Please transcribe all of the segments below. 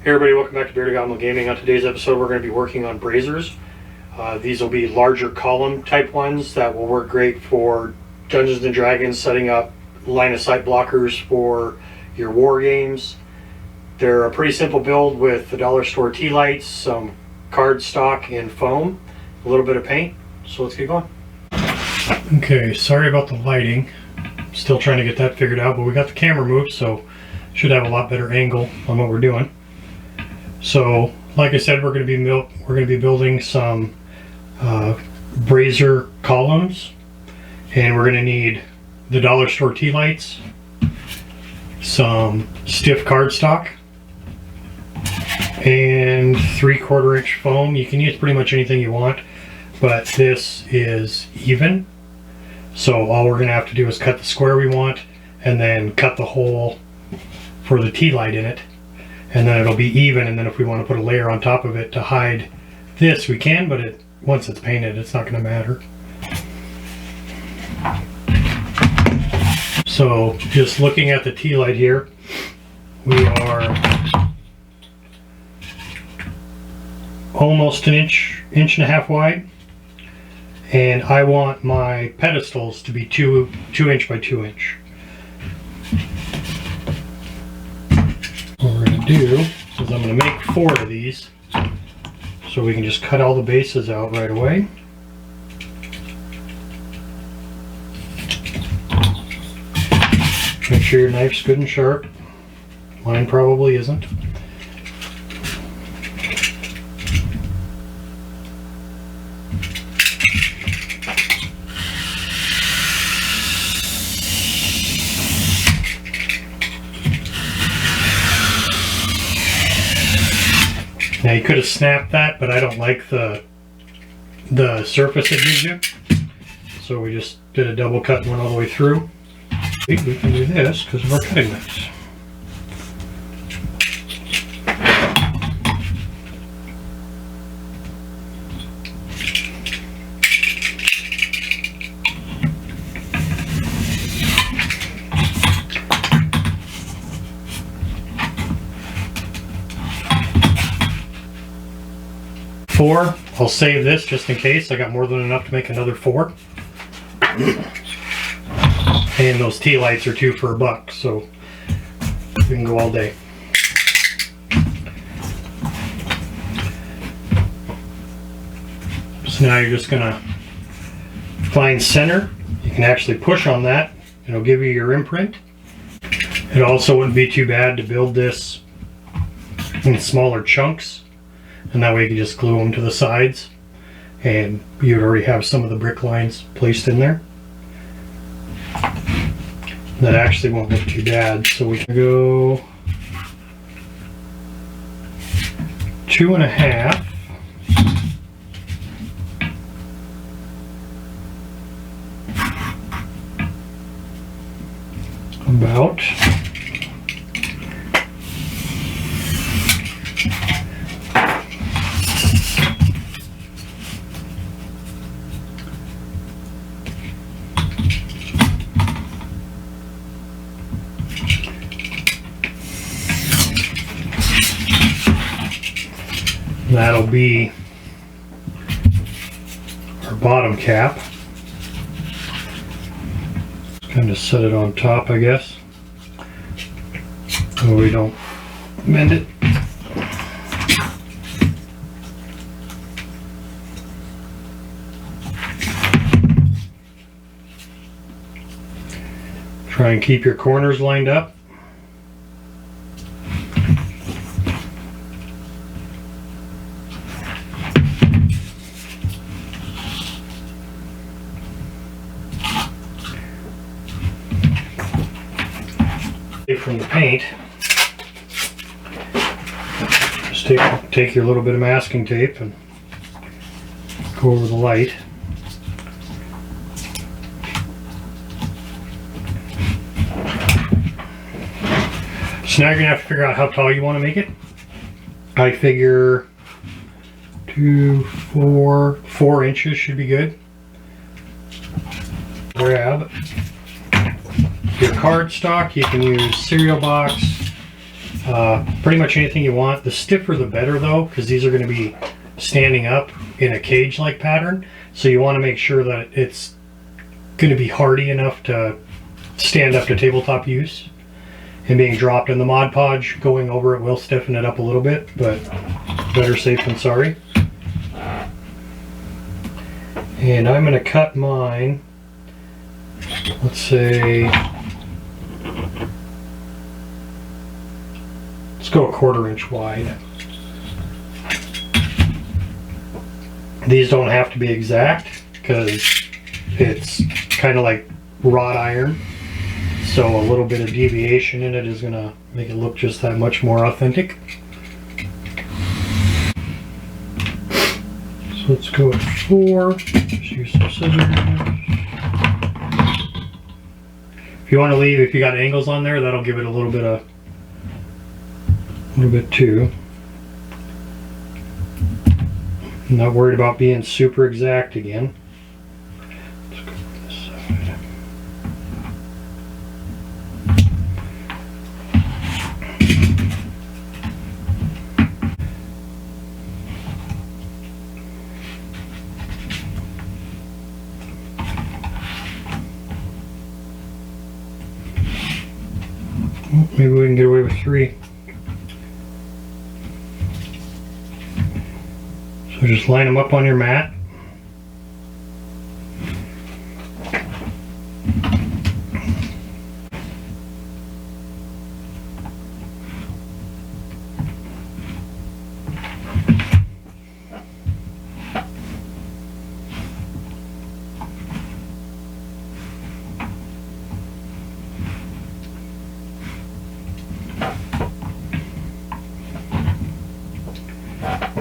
Hey everybody, welcome back to Bearded Goblin Gaming. On today's episode we're going to be working on braziers. These will be larger column type ones that will work great for Dungeons and Dragons, setting up line of sight blockers for your war games. They're a pretty simple build with the dollar store tea lights, some card stock and foam, a little bit of paint. So let's get going. Okay, sorry about the lighting. Still trying to get that figured out, but we got the camera moved, so should have a lot better angle on what we're doing. So, like I said, we're going to be building some brazier columns, and we're going to need the dollar store tea lights, some stiff cardstock, and 3/4 inch foam. You can use pretty much anything you want, but this is even. So all we're going to have to do is cut the square we want, and then cut the hole for the tea light in it. And then it'll be even, and then if we want to put a layer on top of it to hide this, we can, but once it's painted, it's not going to matter. So just looking at the tea light here, we are almost an inch and a half wide, and I want my pedestals to be 2 inch by 2 inch. What we're going to do is I'm going to make 4 of these so we can just cut all the bases out right away. Make sure your knife's good and sharp. Mine probably isn't. Now you could have snapped that, but I don't like the surface it gives you. So we just did a double cut and went all the way through. We can do this because of our cutting knives. Four. I'll save this just in case. I got more than enough to make another 4. And those tea lights are 2 for $1, so we can go all day. So now you're just gonna find center. You can actually push on that. It'll give you your imprint. It also wouldn't be too bad to build this in smaller chunks. And that way you can just glue them to the sides, and you already have some of the brick lines placed in there. That actually won't look too bad, so we can go 2.5. About. That'll be our bottom cap. Kind of set it on top, I guess, so we don't bend it. Try and keep your corners lined up. From the paint, just take your little bit of masking tape and go over the light. So now you're gonna have to figure out how tall you want to make it. I figure 4 inches should be good. Grab your cardstock. You can use cereal box, Pretty much anything you want. The stiffer the better though, because these are going to be standing up in a cage-like pattern. So you want to make sure that it's going to be hardy enough to stand up to tabletop use. And being dropped in the Mod Podge, going over it will stiffen it up a little bit, but better safe than sorry. And I'm going to cut mine, let's say, let's go 1/4 inch wide. These don't have to be exact because it's kind of like wrought iron. So a little bit of deviation in it is going to make it look just that much more authentic. So let's go at 4. Just use some scissors. If you want to leave, if you got angles on there, that'll give it a little bit too. I'm not worried about being super exact again. Let's go from this side. Maybe we can get away with 3. So just line them up on your mat.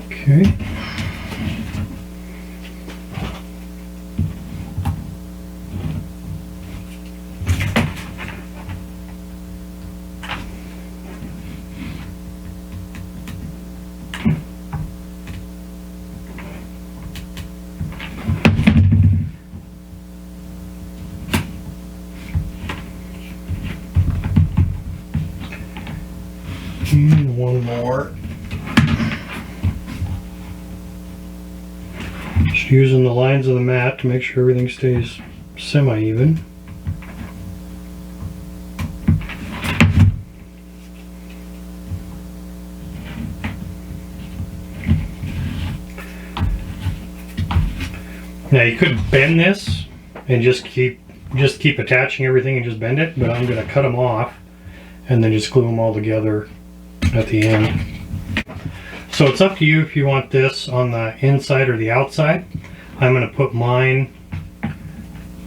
Okay. And one more. Just using the lines of the mat to make sure everything stays semi-even. Now you could bend this and just keep attaching everything and just bend it, but I'm going to cut them off and then just glue them all together at the end. So it's up to you if you want this on the inside or the outside. I'm going to put mine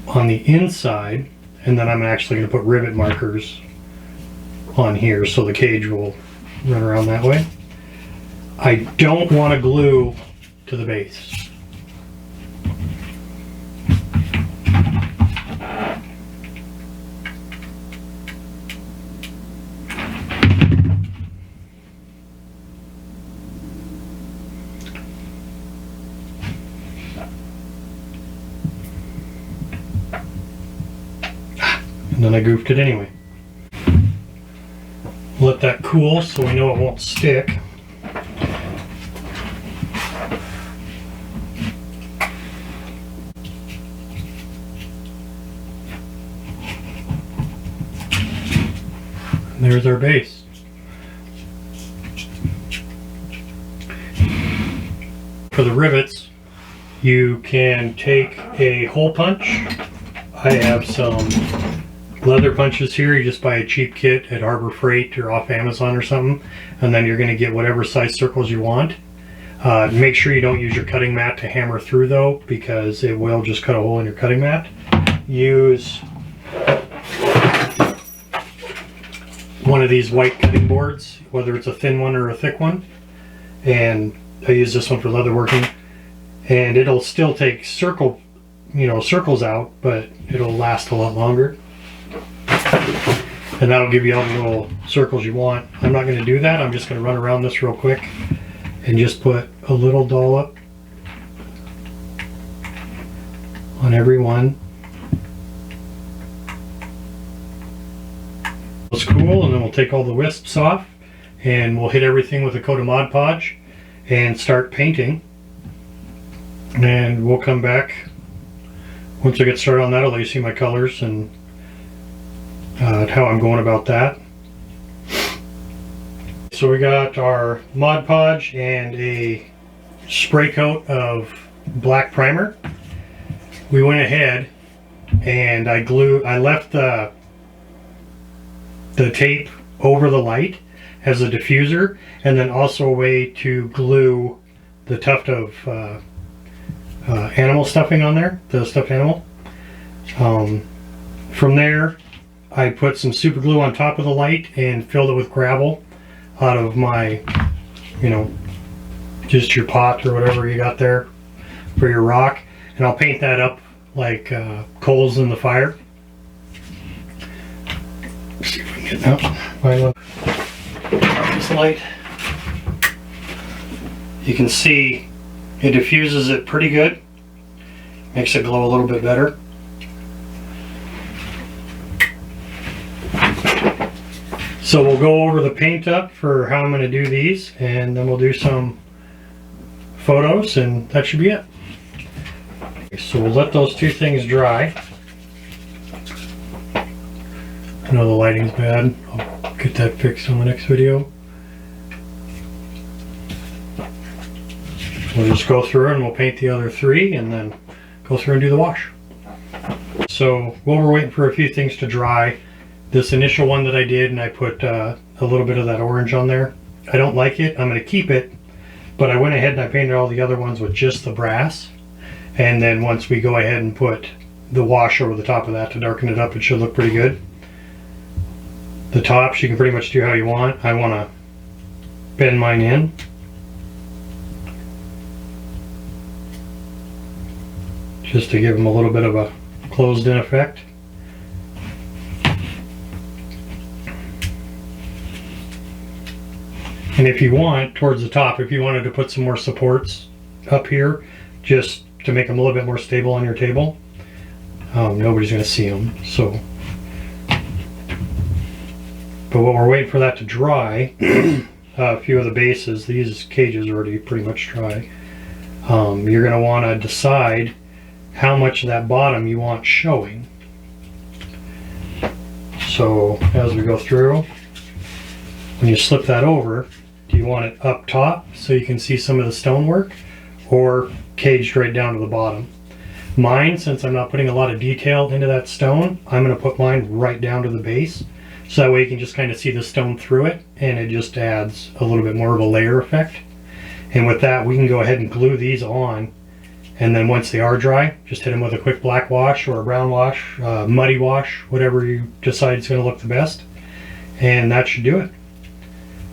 on the inside, and then I'm actually going to put rivet markers on here so the cage will run around that way. I don't want to glue to the base. And then I goofed it anyway. Let that cool so we know it won't stick. And there's our base. For the rivets, you can take a hole punch. I have some leather punches here. You just buy a cheap kit at Harbor Freight or off Amazon or something, and then you're going to get whatever size circles you want. Make sure you don't use your cutting mat to hammer through though, because it will just cut a hole in your cutting mat. Use one of these white cutting boards, whether it's a thin one or a thick one, and I use this one for leather working, and it'll still take circles out, but it'll last a lot longer. And that'll give you all the little circles you want. I'm not going to do that. I'm just going to run around this real quick and just put a little dollop on every one. It's cool, and then we'll take all the wisps off. and we'll hit everything with a coat of Mod Podge and start painting. And we'll come back once I get started on that. I'll let you see my colors and how I'm going about that. So we got our Mod Podge and a spray coat of black primer. We went ahead and I left the tape over the light as a diffuser, and then also a way to glue the tuft of animal stuffing on there, the stuffed animal. From there I put some super glue on top of the light and filled it with gravel out of my, just your pot or whatever you got there for your rock, and I'll paint that up like coals in the fire. Let's see if we can get out by this light. You can see it diffuses it pretty good, makes it glow a little bit better. So we'll go over the paint up for how I'm going to do these, and then we'll do some photos, and that should be it. So we'll let those two things dry. I know the lighting's bad. I'll get that fixed on the next video. We'll just go through and we'll paint the other three and then go through and do the wash. So while we're waiting for a few things to dry, this initial one that I did, and I put a little bit of that orange on there. I don't like it. I'm going to keep it, but I went ahead and I painted all the other ones with just the brass. And then once we go ahead and put the wash over the top of that to darken it up, it should look pretty good. The tops you can pretty much do how you want. I want to bend mine in. Just to give them a little bit of a closed in effect. And if you want, towards the top, if you wanted to put some more supports up here, just to make them a little bit more stable on your table, nobody's going to see them. So, but while we're waiting for that to dry, a few of the bases, these cages are already pretty much dry. You're going to want to decide how much of that bottom you want showing. So as we go through, when you slip that over, do you want it up top so you can see some of the stonework, or caged right down to the bottom? Mine, since I'm not putting a lot of detail into that stone, I'm going to put mine right down to the base, so that way you can just kind of see the stone through it, and it just adds a little bit more of a layer effect. And with that, we can go ahead and glue these on, and then once they are dry, just hit them with a quick black wash or a brown wash, muddy wash, whatever you decide is going to look the best, and that should do it.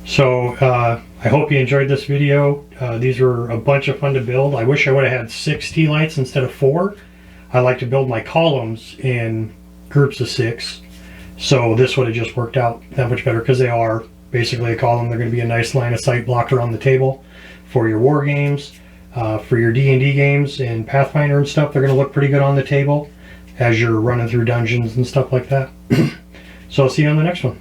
So I hope you enjoyed this video. These were a bunch of fun to build. I wish I would have had 6 tea lights instead of 4. I like to build my columns in groups of 6, so this would have just worked out that much better, because they are basically a column. They're going to be a nice line of sight blocker on the table for your war games, for your D&D games and Pathfinder and stuff. They're going to look pretty good on the table as you're running through dungeons and stuff like that. So I'll see you on the next one.